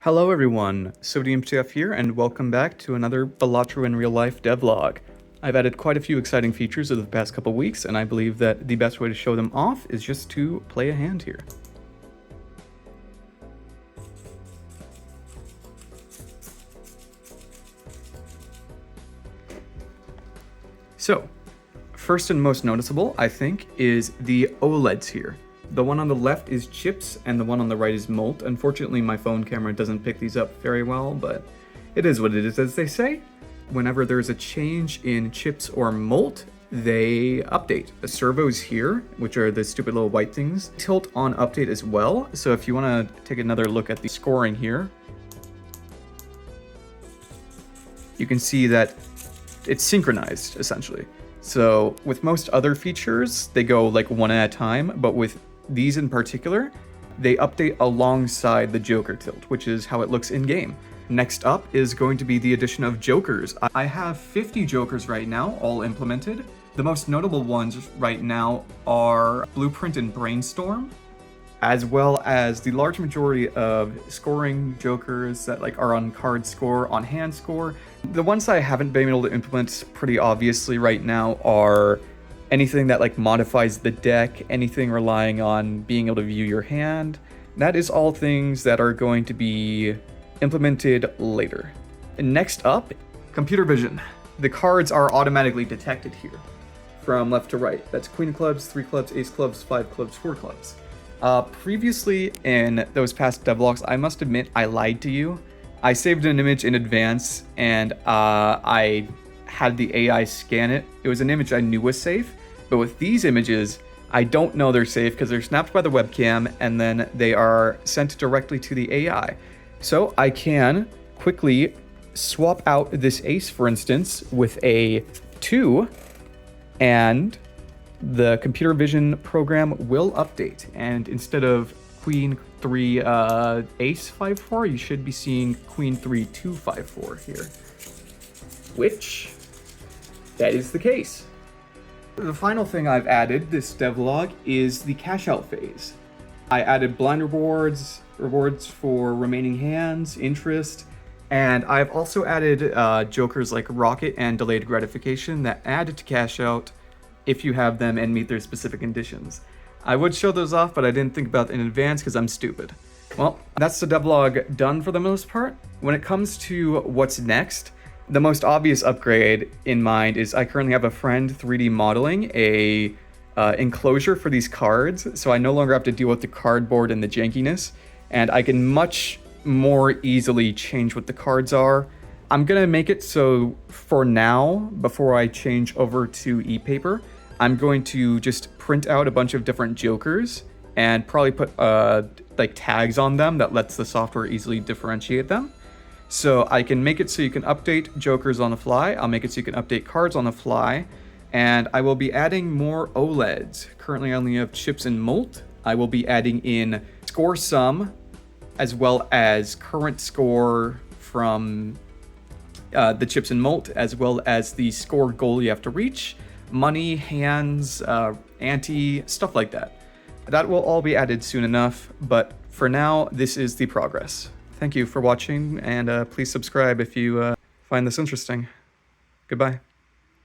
Hello everyone, SodiumTF here, and welcome back to another Balatro in real life devlog. I've added quite a few exciting features over the past couple weeks, and I believe that the best way to show them off is just to play a hand here. So, first and most noticeable, I think, is the OLEDs here. The one on the left is chips, and the one on the right is Mult. Unfortunately, my phone camera doesn't pick these up very well, but it is what it is, as they say. Whenever there's a change in chips or Mult, they update. The servos here, which are the stupid little white things, tilt on update as well. So if you want to take another look at the scoring here, you can see that it's synchronized, essentially. So with most other features, they go like one at a time, but with these in particular, they update alongside the Joker tilt, which is how it looks in-game. Next up is going to be the addition of Jokers. I have 50 Jokers right now, all implemented. The most notable ones right now are Blueprint and Brainstorm, as well as the large majority of scoring Jokers that are on card score, on hand score. The ones I haven't been able to implement pretty obviously right now are anything that modifies the deck, anything relying on being able to view your hand. That is all things that are going to be implemented later. And next up, computer vision. The cards are automatically detected here from left to right. That's Queen of Clubs, 3 clubs, Ace clubs, 5 clubs, 4 clubs. Previously in those past devlogs, I must admit I lied to you. I saved an image in advance and I had the AI scan it. It was an image I knew was safe, but with these images, I don't know they're safe because they're snapped by the webcam and then they are sent directly to the AI. So I can quickly swap out this ace, for instance, with a 2, and the computer vision program will update. And instead of Queen 3 Ace 5-4, you should be seeing Queen 3 2 5-4 here. Which, that is the case. The final thing I've added this devlog is the cash out phase. I added blind rewards, rewards for remaining hands, interest, and I've also added jokers like Rocket and delayed gratification that add to cash out if you have them and meet their specific conditions. I would show those off, but I didn't think about it in advance because I'm stupid. Well, that's the devlog done for the most part. When it comes to what's next, the most obvious upgrade in mind is I currently have a friend 3D modeling a enclosure for these cards, so I no longer have to deal with the cardboard and the jankiness, and I can much more easily change what the cards are. I'm gonna make it so for now, before I change over to e-paper, I'm going to just print out a bunch of different jokers and probably put tags on them that lets the software easily differentiate them. So I can make it so you can update jokers on the fly. I'll make it so you can update cards on the fly. And I will be adding more OLEDs. Currently I only have chips and Mult. I will be adding in score sum, as well as current score from the chips and Mult, as well as the score goal you have to reach, money, hands, ante, stuff like that. That will all be added soon enough, but for now, this is the progress. Thank you for watching, and please subscribe if you find this interesting. Goodbye.